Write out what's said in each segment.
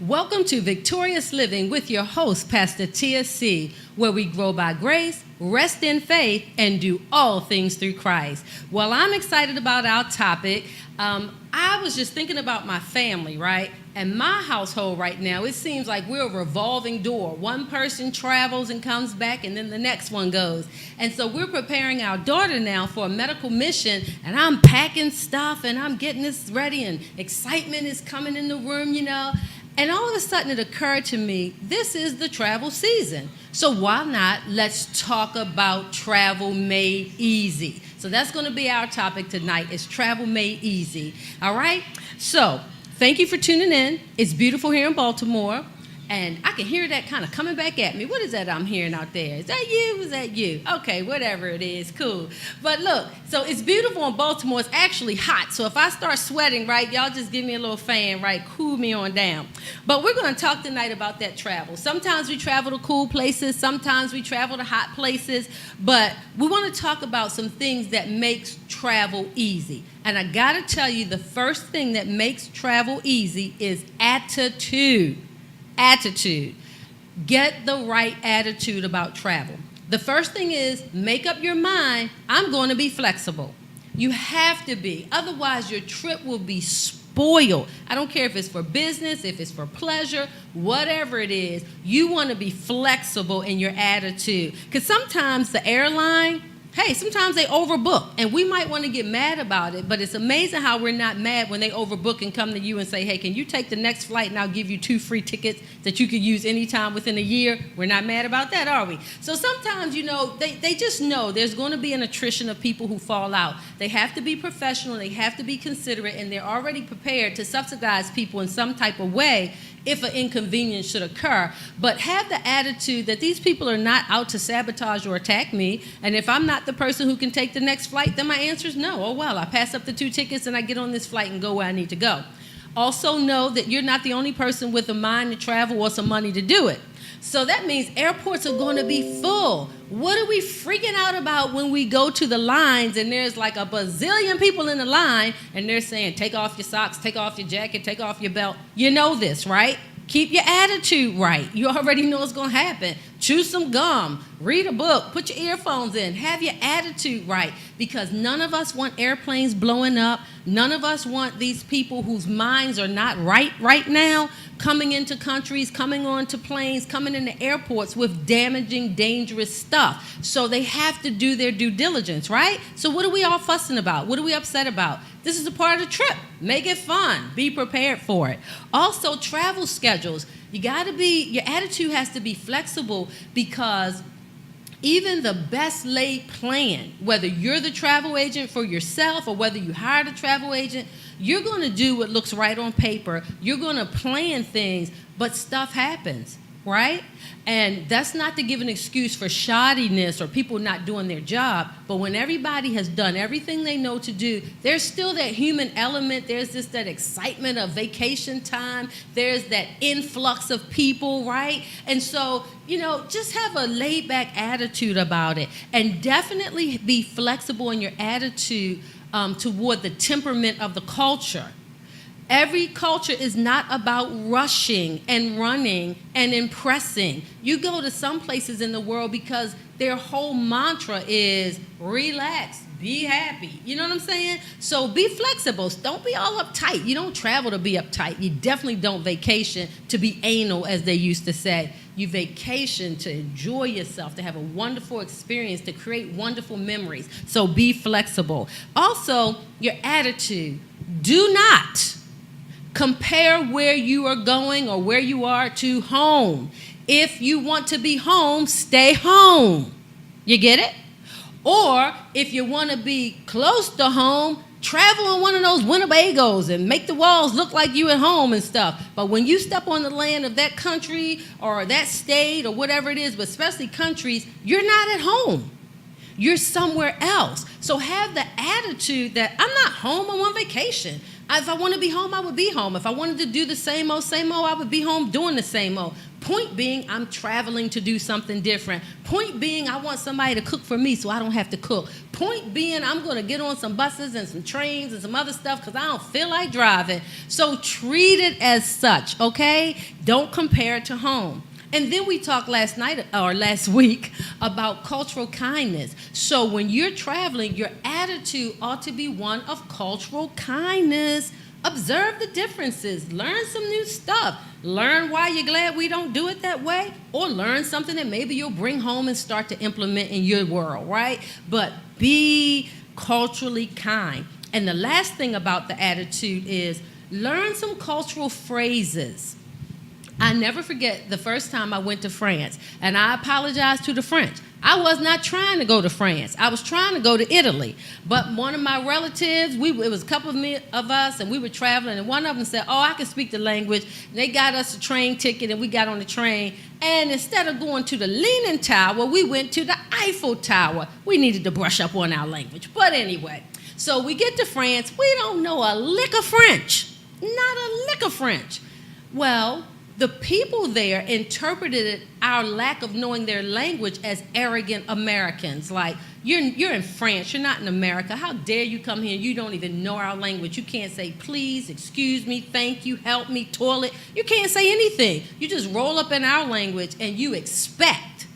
Welcome to Victorious Living with your host, Pastor Tia C., where we grow by grace, rest in faith, and do all things through Christ. Well, I'm excited about our topic. I was just thinking about my family, right? And my household right now, it seems like we're a revolving door. One person travels and comes back, and then the next one goes. And so we're preparing our daughter now for a medical mission, and I'm packing stuff, and I'm getting this ready, and excitement is coming in the room, you know. And all of a sudden it occurred to me, this is the travel season. So why not, let's talk about travel made easy. So that's going to be our topic tonight, is travel made easy. All right? So thank you for tuning in. It's beautiful here in Baltimore. And I can hear that kind of coming back at me. What is that I'm hearing out there? Is that you? Is that you? Okay, whatever it is, cool. But look, so it's beautiful in Baltimore. It's actually hot. So if I start sweating, right, y'all just give me a little fan, right? Cool me on down. But we're going to talk tonight about that travel. Sometimes we travel to cool places. Sometimes we travel to hot places. But we want to talk about some things that makes travel easy. And I got to tell you, the first thing that makes travel easy is attitude. Attitude. Get the right attitude about travel. The first thing is, make up your mind, I'm going to be flexible. You have to be. Otherwise, your trip will be spoiled. I don't care if it's for business, if it's for pleasure, whatever it is. You want to be flexible in your attitude. Because sometimes the airline, sometimes they overbook, and we might want to get mad about it, but it's amazing how we're not mad when they overbook and come to you and say, hey, can you take the next flight and I'll give you 2 free tickets that you could use anytime within a year? We're not mad about that, are we? So sometimes, you know, they just know there's going to be an attrition of people who fall out. They have to be professional, they have to be considerate, and they're already prepared to subsidize people in some type of way if an inconvenience should occur. But have the attitude that these people are not out to sabotage or attack me, and if I'm not the person who can take the next flight, then my answer is no. Oh, well, I pass up the 2 tickets and I get on this flight and go where I need to go. Also know that you're not the only person with a mind to travel or some money to do it. So that means airports are going to be full. What are we freaking out about when we go to the lines and there's like a bazillion people in the line and they're saying, take off your socks, take off your jacket, take off your belt? You know this, right? Keep your attitude right. You already know what's going to happen. Chew some gum, read a book, put your earphones in, have your attitude right, because none of us want airplanes blowing up. None of us want these people whose minds are not right now coming into countries, coming onto planes, coming into airports with damaging, dangerous stuff. So they have to do their due diligence, right? So what are we all fussing about? What are we upset about? This is a part of the trip. Make it fun. Be prepared for it. Also, travel schedules. Your attitude has to be flexible, because even the best laid plan, whether you're the travel agent for yourself or whether you hired a travel agent, you're going to do what looks right on paper. You're going to plan things, but stuff happens, right? And that's not to give an excuse for shoddiness or people not doing their job, but when everybody has done everything they know to do, there's still that human element. There's that excitement of vacation time. There's that influx of people, right? And so, you know, just have a laid-back attitude about it, and definitely be flexible in your attitude toward the temperament of the culture. Every culture is not about rushing and running and impressing. You go to some places in the world because their whole mantra is relax, be happy. You know what I'm saying? So be flexible. Don't be all uptight. You don't travel to be uptight. You definitely don't vacation to be anal, as they used to say. You vacation to enjoy yourself, to have a wonderful experience, to create wonderful memories. So be flexible. Also, your attitude. Do not compare where you are going or where you are to home. If you want to be home, stay home. You get it? Or if you want to be close to home, travel on one of those Winnebagos and make the walls look like you at home and stuff. But when you step on the land of that country or that state or whatever it is, but especially countries, you're not at home. You're somewhere else. So have the attitude that I'm not home, I'm on vacation. If I want to be home, I would be home. If I wanted to do the same old, I would be home doing the same old. Point being, I'm traveling to do something different. Point being, I want somebody to cook for me so I don't have to cook. Point being, I'm going to get on some buses and some trains and some other stuff because I don't feel like driving. So treat it as such, okay? Don't compare it to home. And then we talked last week about cultural kindness. So when you're traveling, your attitude ought to be one of cultural kindness. Observe the differences. Learn some new stuff. Learn why you're glad we don't do it that way, or learn something that maybe you'll bring home and start to implement in your world, right? But be culturally kind. And the last thing about the attitude is learn some cultural phrases. I never forget the first time I went to France, and I apologize to the French. I was not trying to go to France. I was trying to go to Italy. But one of my relatives, it was a couple of us, and we were traveling, and one of them said, oh, I can speak the language. And they got us a train ticket, and we got on the train. And instead of going to the Leaning Tower, we went to the Eiffel Tower. We needed to brush up on our language. But anyway, so we get to France. We don't know a lick of French. Not a lick of French. Well, the people there interpreted our lack of knowing their language as arrogant Americans. Like, you're in France, you're not in America. How dare you come here and you don't even know our language? You can't say please, excuse me, thank you, help me, toilet. You can't say anything. You just roll up in our language and you expect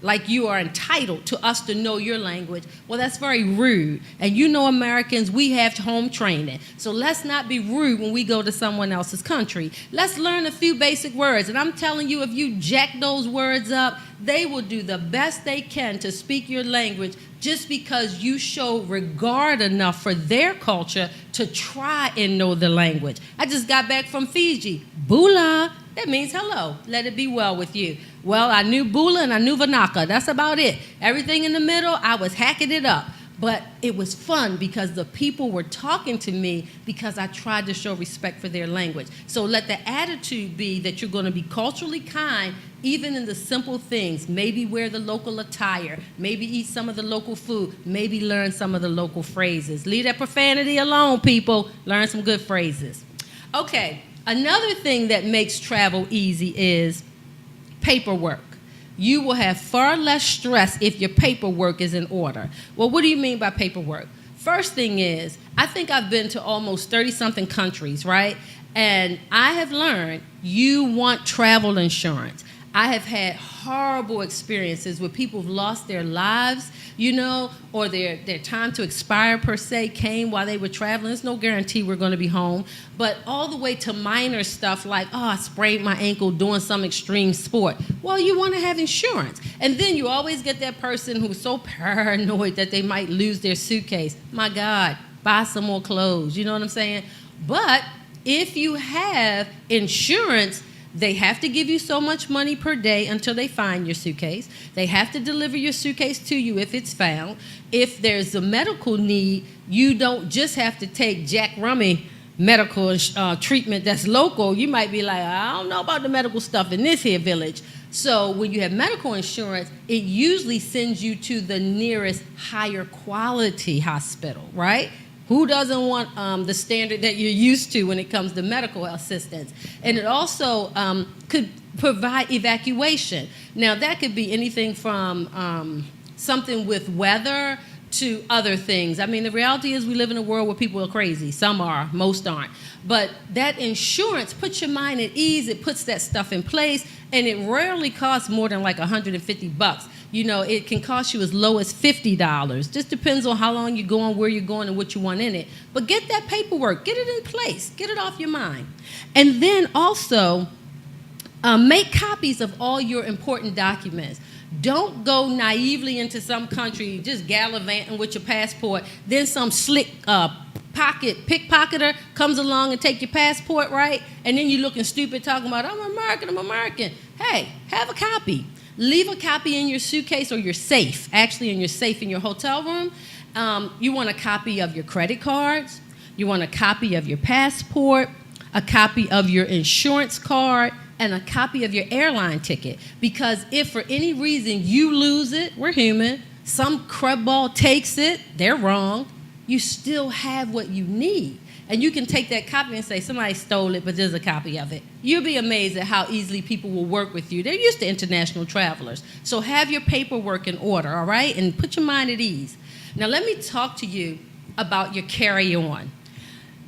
like you are entitled to us to know your language. Well, that's very rude. And you know, Americans, we have home training. So let's not be rude when we go to someone else's country. Let's learn a few basic words. And I'm telling you, if you jack those words up, they will do the best they can to speak your language just because you show regard enough for their culture to try and know the language. I just got back from Fiji. Bula. That means hello. Let it be well with you. Well, I knew Bula and I knew Vanaka. That's about it. Everything in the middle, I was hacking it up. But it was fun because the people were talking to me because I tried to show respect for their language. So let the attitude be that you're going to be culturally kind even in the simple things. Maybe wear the local attire. Maybe eat some of the local food. Maybe learn some of the local phrases. Leave that profanity alone, people. Learn some good phrases. Okay. Another thing that makes travel easy is paperwork. You will have far less stress if your paperwork is in order. Well, what do you mean by paperwork? First thing is, I think I've been to almost 30-something countries, right? And I have learned you want travel insurance. I have had horrible experiences where people have lost their lives, you know, or their time to expire, per se, came while they were traveling. There's no guarantee we're going to be home. But all the way to minor stuff like, oh, I sprained my ankle doing some extreme sport. Well, you want to have insurance. And then you always get that person who's so paranoid that they might lose their suitcase. My God, buy some more clothes. You know what I'm saying? But if you have insurance, they have to give you so much money per day until they find your suitcase. They have to deliver your suitcase to you if it's found. If there's a medical need, you don't just have to take Jack Rummy medical treatment that's local. You might be like, I don't know about the medical stuff in this here village. So when you have medical insurance, it usually sends you to the nearest higher quality hospital, right? Who doesn't want the standard that you're used to when it comes to medical assistance? And it also could provide evacuation. Now, that could be anything from something with weather to other things. I mean, the reality is we live in a world where people are crazy. Some are, most aren't. But that insurance puts your mind at ease. It puts that stuff in place, and it rarely costs more than like $150. You know, it can cost you as low as $50. Just depends on how long you're going, where you're going, and what you want in it. But get that paperwork. Get it in place. Get it off your mind. And then also, make copies of all your important documents. Don't go naively into some country just gallivanting with your passport. Then some slick pickpocketer comes along and take your passport, right? And then you're looking stupid talking about, I'm American. Hey, have a copy. Leave a copy in your suitcase or your safe, actually in your safe in your hotel room. You want a copy of your credit cards. You want a copy of your passport, a copy of your insurance card, and a copy of your airline ticket. Because if for any reason you lose it, we're human, some crubball takes it, they're wrong, you still have what you need. And you can take that copy and say, somebody stole it, but there's a copy of it. You'll be amazed at how easily people will work with you. They're used to international travelers. So have your paperwork in order, all right? And put your mind at ease. Now let me talk to you about your carry-on.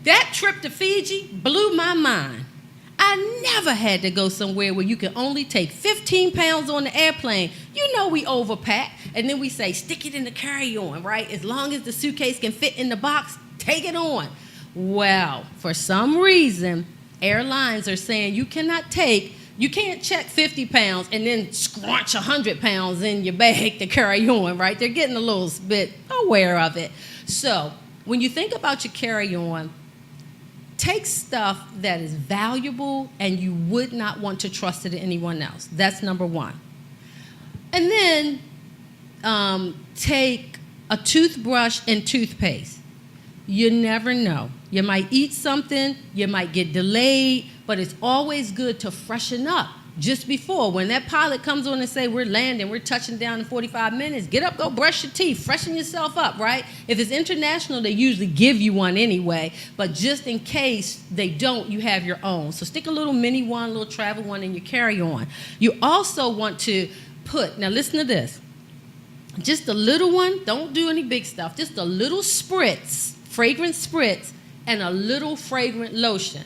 That trip to Fiji blew my mind. I never had to go somewhere where you can only take 15 pounds on the airplane. You know we overpack, and then we say, stick it in the carry-on, right? As long as the suitcase can fit in the box, take it on. Well, for some reason, airlines are saying you can't check 50 pounds and then scrunch 100 pounds in your bag to carry on, right? They're getting a little bit aware of it. So when you think about your carry-on, take stuff that is valuable and you would not want to trust it to anyone else. That's number one. And then take a toothbrush and toothpaste. You never know. You might eat something, you might get delayed, but it's always good to freshen up just before. When that pilot comes on and say, we're landing, we're touching down in 45 minutes, get up, go brush your teeth, freshen yourself up, right? If it's international, they usually give you one anyway, but just in case they don't, you have your own. So stick a little mini one, little travel one in your carry-on. You also want to put, now listen to this, just a little one, don't do any big stuff, just a little spritz, fragrant spritz, and a little fragrant lotion.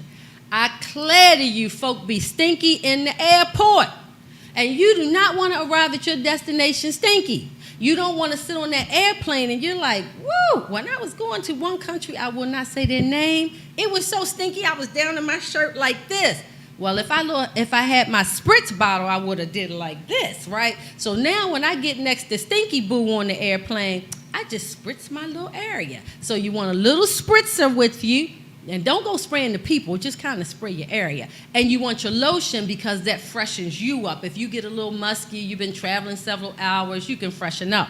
I declare to you, folk be stinky in the airport. And you do not want to arrive at your destination stinky. You don't want to sit on that airplane and you're like, woo. When I was going to one country, I will not say their name, it was so stinky I was down in my shirt like this. Well, if I had my spritz bottle, I would have did it like this, right? So now when I get next to Stinky Boo on the airplane, I just spritz my little area. So you want a little spritzer with you, and don't go spraying the people, just kind of spray your area. And you want your lotion because that freshens you up. If you get a little musky, you've been traveling several hours, you can freshen up.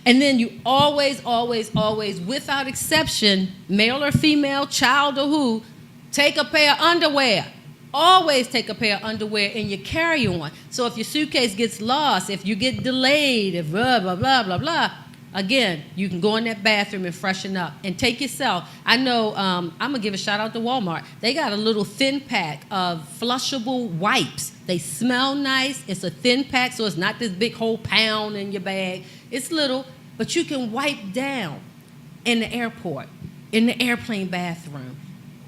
And then you always, always, always, without exception, male or female, child or who, take a pair of underwear. Always take a pair of underwear in your carry-on. So if your suitcase gets lost, if you get delayed, if blah, blah, blah, blah, blah, again, you can go in that bathroom and freshen up and take yourself. I know, I'm going to give a shout out to Walmart. They got a little thin pack of flushable wipes. They smell nice. It's a thin pack, so it's not this big whole pound in your bag. It's little, but you can wipe down in the airport, in the airplane bathroom,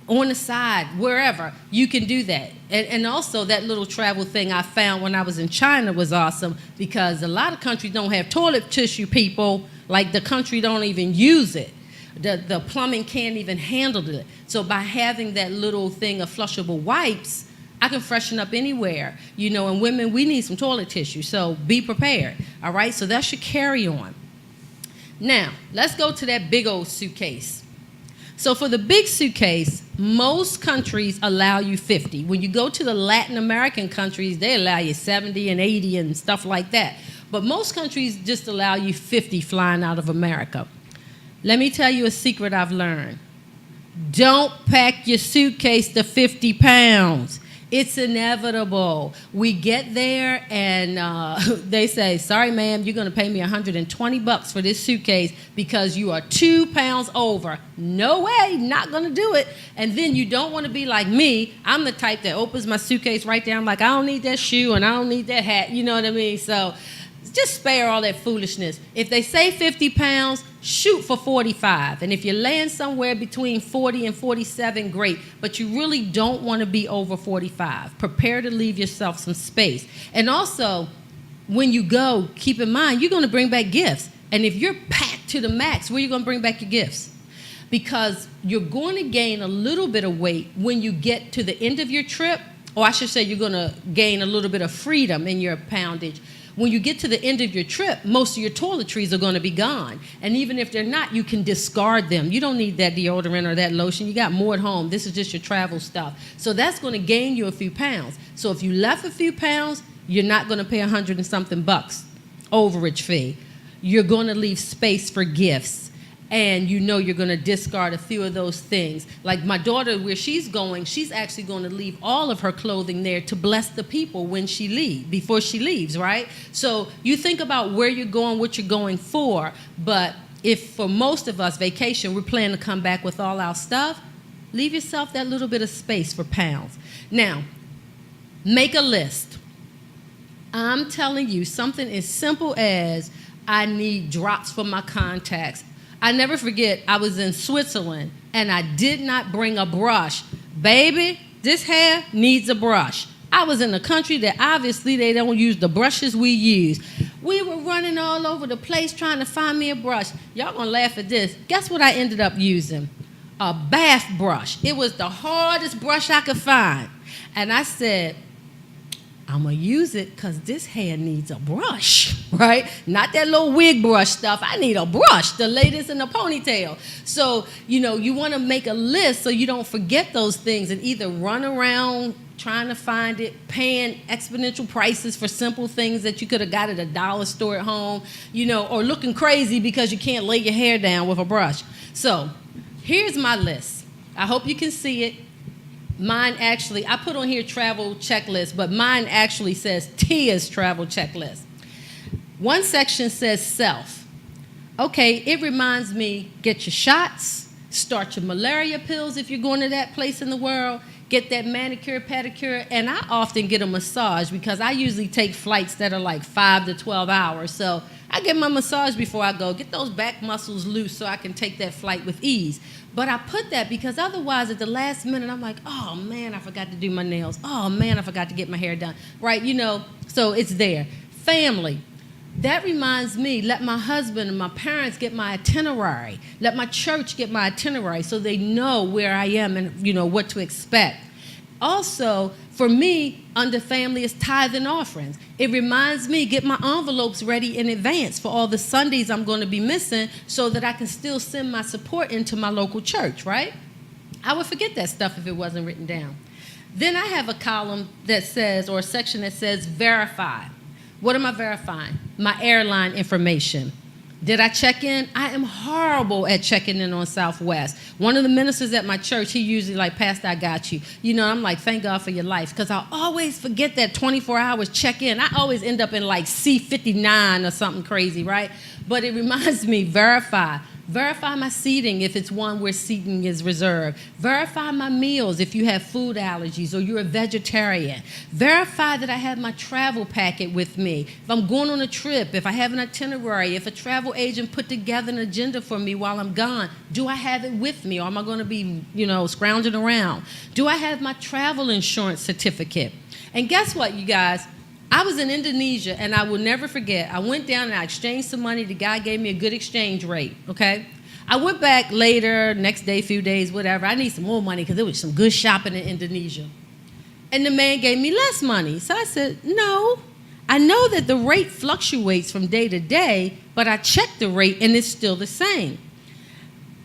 on the side, wherever. You can do that. And also that little travel thing I found when I was in China was awesome because a lot of countries don't have toilet tissue, people. Like the country don't even use it. The plumbing can't even handle it. So by having that little thing of flushable wipes, I can freshen up anywhere. You know, and women, we need some toilet tissue, so be prepared. All right, so that's your carry-on. Now, let's go to that big old suitcase. So for the big suitcase, most countries allow you 50. When you go to the Latin American countries, they allow you 70 and 80 and stuff like that. But most countries just allow you 50 flying out of America. Let me tell you a secret I've learned. Don't pack your suitcase to 50 pounds. It's inevitable. We get there and they say, sorry, ma'am, you're going to pay me $120 for this suitcase because you are 2 pounds over. No way, not going to do it. And then you don't want to be like me. I'm the type that opens my suitcase right there. I'm like, I don't need that shoe and I don't need that hat. You know what I mean? So just spare all that foolishness. If they say 50 pounds, shoot for 45. And if you land somewhere between 40 and 47, great. But you really don't want to be over 45. Prepare to leave yourself some space. And also, when you go, keep in mind, you're going to bring back gifts. And if you're packed to the max, where are you going to bring back your gifts? Because you're going to gain a little bit of weight when you get to the end of your trip. Or I should say you're going to gain a little bit of freedom in your poundage. When you get to the end of your trip, most of your toiletries are going to be gone. And even if they're not, you can discard them. You don't need that deodorant or that lotion. You got more at home. This is just your travel stuff. So that's going to gain you a few pounds. So if you left a few pounds, you're not going to pay $100 and something overage fee. You're going to leave space for gifts. And you know you're going to discard a few of those things. Like my daughter, where she's going, she's actually going to leave all of her clothing there to bless the people when she before she leaves, right? So you think about where you're going, what you're going for, but if for most of us, vacation, we're planning to come back with all our stuff, leave yourself that little bit of space for pounds. Now, make a list. I'm telling you, something as simple as I need drops for my contacts. I never forget, I was in Switzerland, and I did not bring a brush. Baby, this hair needs a brush. I was in a country that obviously they don't use the brushes we use. We were running all over the place trying to find me a brush. Y'all gonna laugh at this. Guess what I ended up using? A bath brush. It was the hardest brush I could find. And I said, I'm going to use it because this hair needs a brush, right? Not that little wig brush stuff. I need a brush, the latest in the ponytail. So, you want to make a list so you don't forget those things and either run around trying to find it, paying exponential prices for simple things that you could have got at a dollar store at home, or looking crazy because you can't lay your hair down with a brush. So here's my list. I hope you can see it. Mine actually, I put on here travel checklist, but mine actually says Tia's travel checklist. One section says self. Okay, it reminds me, get your shots, start your malaria pills if you're going to that place in the world, get that manicure, pedicure, and I often get a massage because I usually take flights that are like 5 to 12 hours. So I get my massage before I go, get those back muscles loose so I can take that flight with ease. But I put that because otherwise at the last minute I'm like, oh man, I forgot to do my nails. Oh man, I forgot to get my hair done. Right, so it's there. Family. That reminds me, let my husband and my parents get my itinerary. Let my church get my itinerary so they know where I am and what to expect. Also, for me, under family is tithe and offerings. It reminds me, get my envelopes ready in advance for all the Sundays I'm going to be missing so that I can still send my support into my local church, right? I would forget that stuff if it wasn't written down. Then I have a column that says, or a section that says verify. What am I verifying? My airline information. Did I check in? I am horrible at checking in on Southwest. One of the ministers at my church, he usually like, Pastor, I got you. I'm like, thank God for your life, because I always forget that 24 hours check in. I always end up in like C59 or something crazy, right? But it reminds me, verify. Verify my seating if it's one where seating is reserved. Verify my meals if you have food allergies or you're a vegetarian. Verify that I have my travel packet with me. If I'm going on a trip, if I have an itinerary, if a travel agent put together an agenda for me while I'm gone, do I have it with me or am I going to be, scrounging around? Do I have my travel insurance certificate? And guess what, you guys? I was in Indonesia, and I will never forget. I went down and I exchanged some money. The guy gave me a good exchange rate, okay? I went back later, next day, few days, whatever. I need some more money because there was some good shopping in Indonesia. And the man gave me less money. So I said, no, I know that the rate fluctuates from day to day, but I checked the rate, and it's still the same.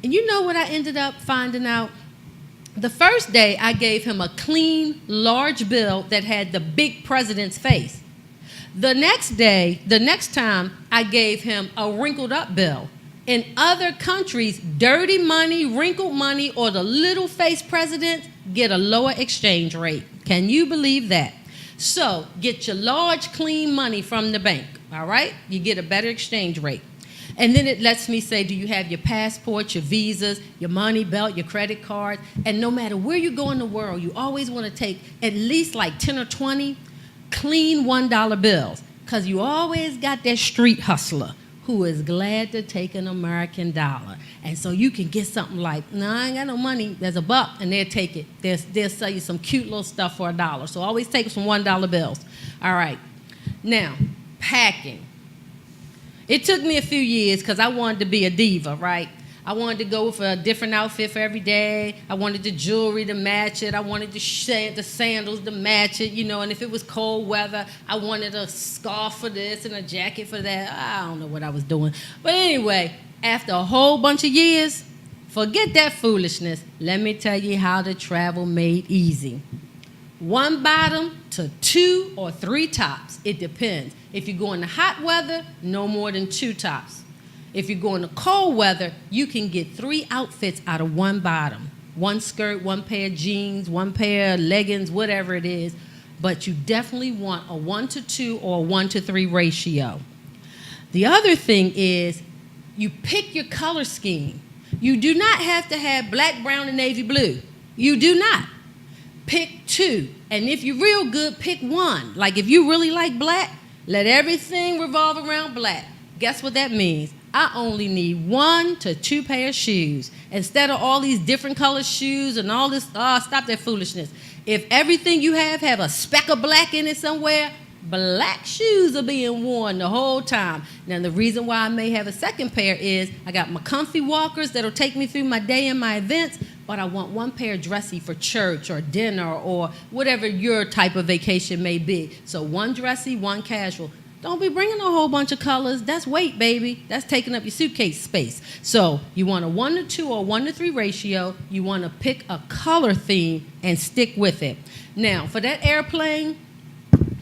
And you know what I ended up finding out? The first day, I gave him a clean, large bill that had the big president's face. The next time, I gave him a wrinkled up bill. In other countries, dirty money, wrinkled money, or the little face presidents get a lower exchange rate. Can you believe that? So get your large, clean money from the bank, all right? You get a better exchange rate. And then it lets me say, do you have your passport, your visas, your money belt, your credit card? And no matter where you go in the world, you always want to take at least like 10 or 20 clean $1 bills, because you always got that street hustler who is glad to take an American dollar. And so you can get something like, no, I ain't got no money, there's a buck, and they'll take it. They'll sell you some cute little stuff for $1. So always take some $1 bills. All right. Now, packing. It took me a few years because I wanted to be a diva, right? I wanted to go for a different outfit for every day. I wanted the jewelry to match it. I wanted the sandals to match it, and if it was cold weather, I wanted a scarf for this and a jacket for that. I don't know what I was doing. But anyway, after a whole bunch of years, forget that foolishness. Let me tell you how to travel made easy. One bottom to 2 or 3 tops. It depends. If you go in the hot weather, no more than 2 tops. If you go in the cold weather, you can get 3 outfits out of one bottom. 1 skirt, 1 pair of jeans, 1 pair of leggings, whatever it is. But you definitely want a 1 to 2 or a 1 to 3 ratio. The other thing is You pick your color scheme. You do not have to have black, brown, and navy blue. You do not. Pick 2. And if you're real good, pick 1. Like if you really like black, let everything revolve around black. Guess what that means? I only need 1 to 2 pair of shoes. Instead of all these different color shoes and all this, stop that foolishness. If everything you have a speck of black in it somewhere, black shoes are being worn the whole time. Now, the reason why I may have a second pair is I got my comfy walkers that'll take me through my day and my events, but I want 1 pair dressy for church or dinner or whatever your type of vacation may be. So 1 dressy, 1 casual. Don't be bringing a whole bunch of colors. That's weight, baby. That's taking up your suitcase space. So you want a 1 to 2 or 1 to 3 ratio. You want to pick a color theme and stick with it. Now, for that airplane,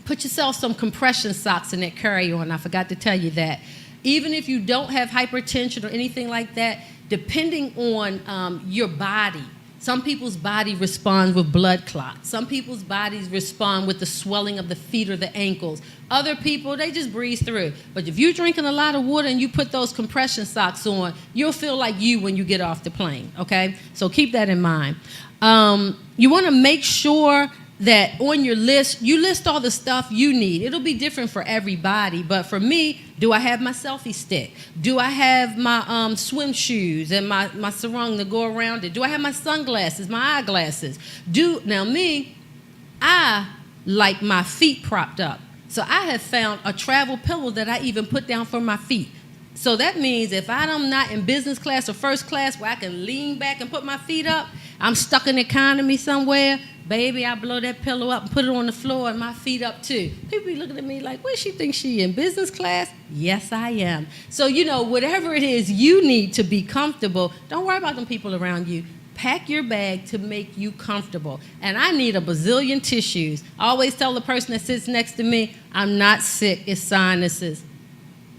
put yourself some compression socks in that carry-on. I forgot to tell you that. Even if you don't have hypertension or anything like that, depending on your body, some people's body responds with blood clots. Some people's bodies respond with the swelling of the feet or the ankles. Other people, they just breeze through. But if you're drinking a lot of water and you put those compression socks on, you'll feel like you when you get off the plane, okay? So keep that in mind. You want to make sure that on your list, you list all the stuff you need. It'll be different for everybody, but for me, do I have my selfie stick? Do I have my swim shoes and my sarong to go around it? Do I have my sunglasses, my eyeglasses? Now me, I like my feet propped up. So I have found a travel pillow that I even put down for my feet. So that means if I'm not in business class or first class where I can lean back and put my feet up, I'm stuck in economy somewhere, baby, I blow that pillow up and put it on the floor and my feet up too. People be looking at me like, where she think she in business class? Yes, I am. So, whatever it is you need to be comfortable, don't worry about them people around you. Pack your bag to make you comfortable. And I need a bazillion tissues. I always tell the person that sits next to me, I'm not sick, it's sinuses.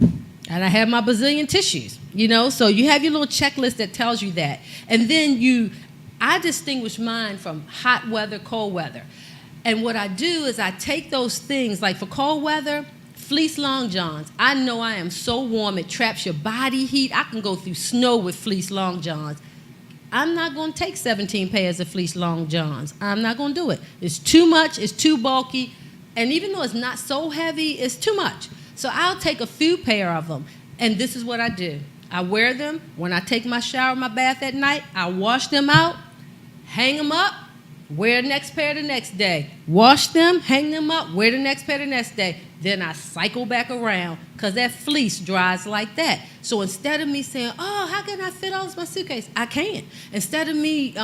And I have my bazillion tissues, So you have your little checklist that tells you that. And then I distinguish mine from hot weather, cold weather. And what I do is I take those things, like for cold weather, fleece long johns. I know I am so warm, it traps your body heat. I can go through snow with fleece long johns. I'm not going to take 17 pairs of fleece long johns. I'm not going to do it. It's too much, it's too bulky. And even though it's not so heavy, it's too much. So I'll take a few pair of them. And this is what I do. I wear them. When I take my shower, my bath at night, I wash them out, hang them up, wear the next pair the next day. Wash them, hang them up, wear the next pair the next day. Then I cycle back around because that fleece dries like that. So instead of me saying, oh, how can I fit all this in my suitcase? I can't. Instead of me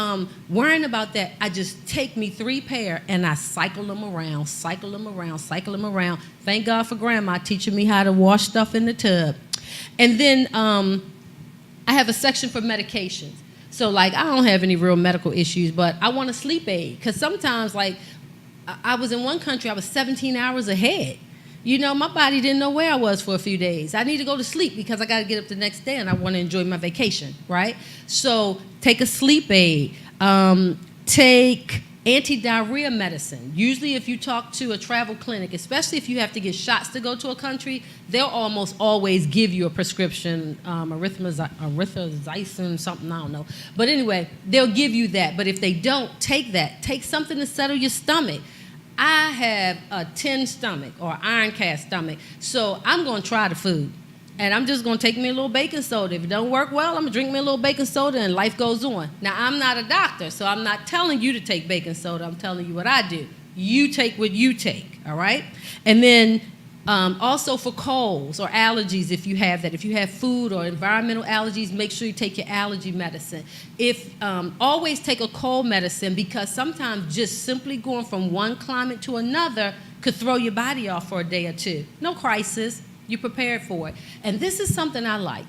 worrying about that, I just take me 3 pair and I cycle them around, cycle them around, cycle them around. Thank God for Grandma teaching me how to wash stuff in the tub. And then I have a section for medications. So, I don't have any real medical issues, but I want a sleep aid. Because sometimes, I was in one country, I was 17 hours ahead. My body didn't know where I was for a few days. I need to go to sleep because I got to get up the next day and I want to enjoy my vacation, right? So, take a sleep aid. Take anti-diarrhea medicine. Usually if you talk to a travel clinic, especially if you have to get shots to go to a country, they'll almost always give you a prescription, erythromycin, something, I don't know. But anyway, they'll give you that. But if they don't, take that. Take something to settle your stomach. I have a tin stomach or iron cast stomach, so I'm going to try the food. And I'm just going to take me a little baking soda. If it don't work well, I'm going to drink me a little baking soda and life goes on. Now, I'm not a doctor, so I'm not telling you to take baking soda. I'm telling you what I do. You take what you take, all right? And then also for colds or allergies, if you have that. If you have food or environmental allergies, make sure you take your allergy medicine. Always take a cold medicine because sometimes just simply going from one climate to another could throw your body off for a day or two. No crisis. You're prepared for it. And this is something I like.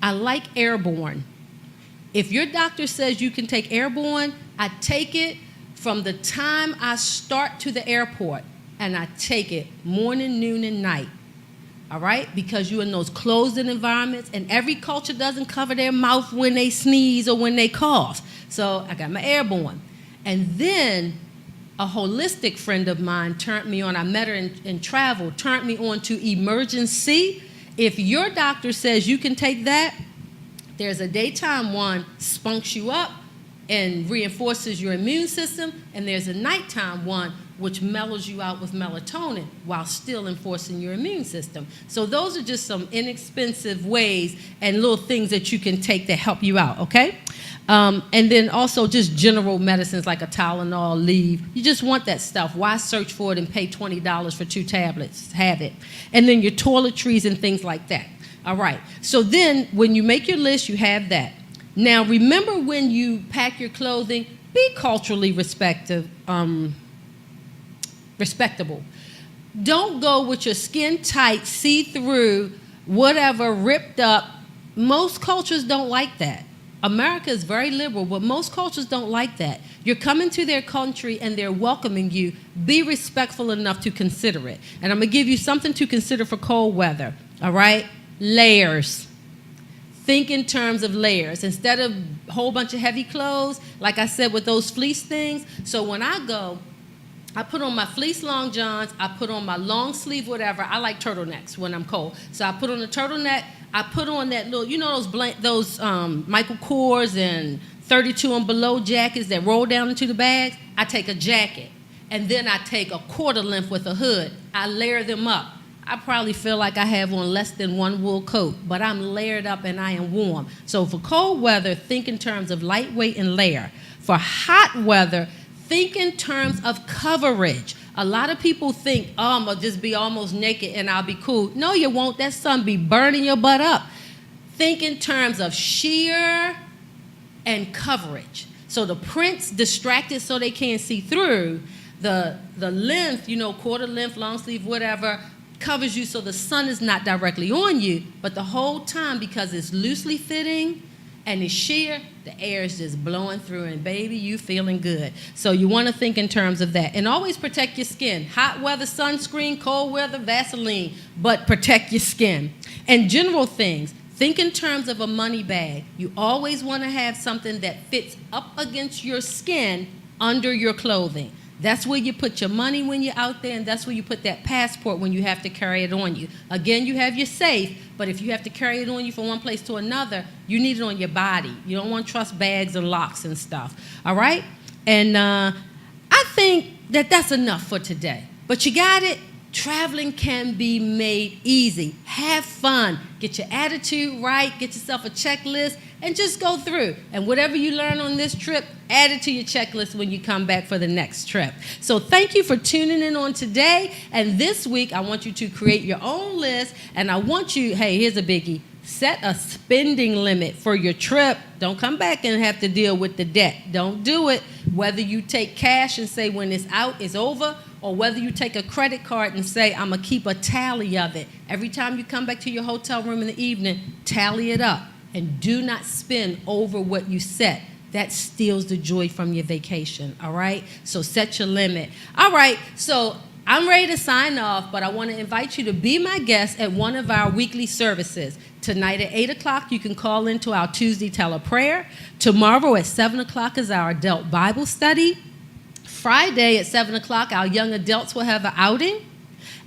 I like airborne. If your doctor says you can take airborne, I take it from the time I start to the airport, and I take it morning, noon, and night. All right? Because you're in those closed environments, and every culture doesn't cover their mouth when they sneeze or when they cough. So I got my airborne. And then a holistic friend of mine turned me on. I met her in travel, turned me on to emergency. If your doctor says you can take that, there's a daytime one, spunks you up and reinforces your immune system, and there's a nighttime one which mellows you out with melatonin while still enforcing your immune system. So those are just some inexpensive ways and little things that you can take that help you out, okay? And then also just general medicines like a Tylenol, leave. You just want that stuff. Why search for it and pay $20 for 2 tablets? Have it. And then your toiletries and things like that. All right. So then when you make your list, you have that. Now remember, when you pack your clothing, be culturally respectable. Don't go with your skin tight, see-through, whatever, ripped up. Most cultures don't like that. America is very liberal, but most cultures don't like that. You're coming to their country and they're welcoming you. Be respectful enough to consider it. And I'm going to give you something to consider for cold weather, all right? Layers. Think in terms of layers. Instead of a whole bunch of heavy clothes, like I said with those fleece things. So when I go, I put on my fleece long johns, I put on my long sleeve whatever. I like turtlenecks when I'm cold. So I put on a turtleneck, I put on that little, you know those Michael Kors and 32 and below jackets that roll down into the bags? I take a jacket, and then I take a quarter length with a hood. I layer them up. I probably feel like I have on less than 1 wool coat, but I'm layered up and I am warm. So for cold weather, think in terms of lightweight and layer. For hot weather, think in terms of coverage. A lot of people think, oh, I'm going to just be almost naked and I'll be cool. No, you won't. That sun be burning your butt up. Think in terms of sheer and coverage. So the prints distracted so they can't see through. The length, quarter length, long sleeve, whatever, covers you so the sun is not directly on you. But the whole time, because it's loosely fitting and it's sheer, the air is just blowing through, and baby, you feeling good. So you want to think in terms of that. And always protect your skin. Hot weather, sunscreen; cold weather, Vaseline. But protect your skin. And general things, think in terms of a money bag. You always want to have something that fits up against your skin under your clothing. That's where you put your money when you're out there, and that's where you put that passport when you have to carry it on you. Again, you have your safe, but if you have to carry it on you from one place to another, you need it on your body. You don't want to trust bags and locks and stuff, all right? And I think that that's enough for today. But you got it. Traveling can be made easy. Have fun. Get your attitude right. Get yourself a checklist and just go through. And whatever you learn on this trip, add it to your checklist when you come back for the next trip. So thank you for tuning in on today. And this week, I want you to create your own list. And I want you, hey, here's a biggie. Set a spending limit for your trip. Don't come back and have to deal with the debt. Don't do it. Whether you take cash and say when it's out, it's over, or whether you take a credit card and say, I'm going to keep a tally of it. Every time you come back to your hotel room in the evening, tally it up. And do not spend over what you set. That steals the joy from your vacation, all right? So set your limit. All right, so I'm ready to sign off, but I want to invite you to be my guest at one of our weekly services. Tonight at 8 o'clock, you can call into our Tuesday teleprayer. Tomorrow at 7 o'clock is our adult Bible study. Friday at 7 o'clock, our young adults will have an outing.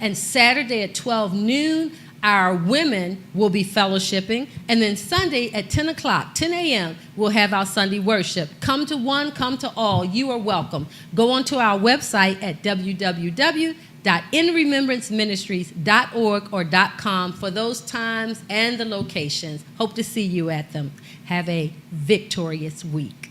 And Saturday at 12 noon, our women will be fellowshipping. And then Sunday at 10 o'clock, 10 a.m., we'll have our Sunday worship. Come to one, come to all. You are welcome. Go onto our website at www.inremembranceministries.org or .com for those times and the locations. Hope to see you at them. Have a victorious week.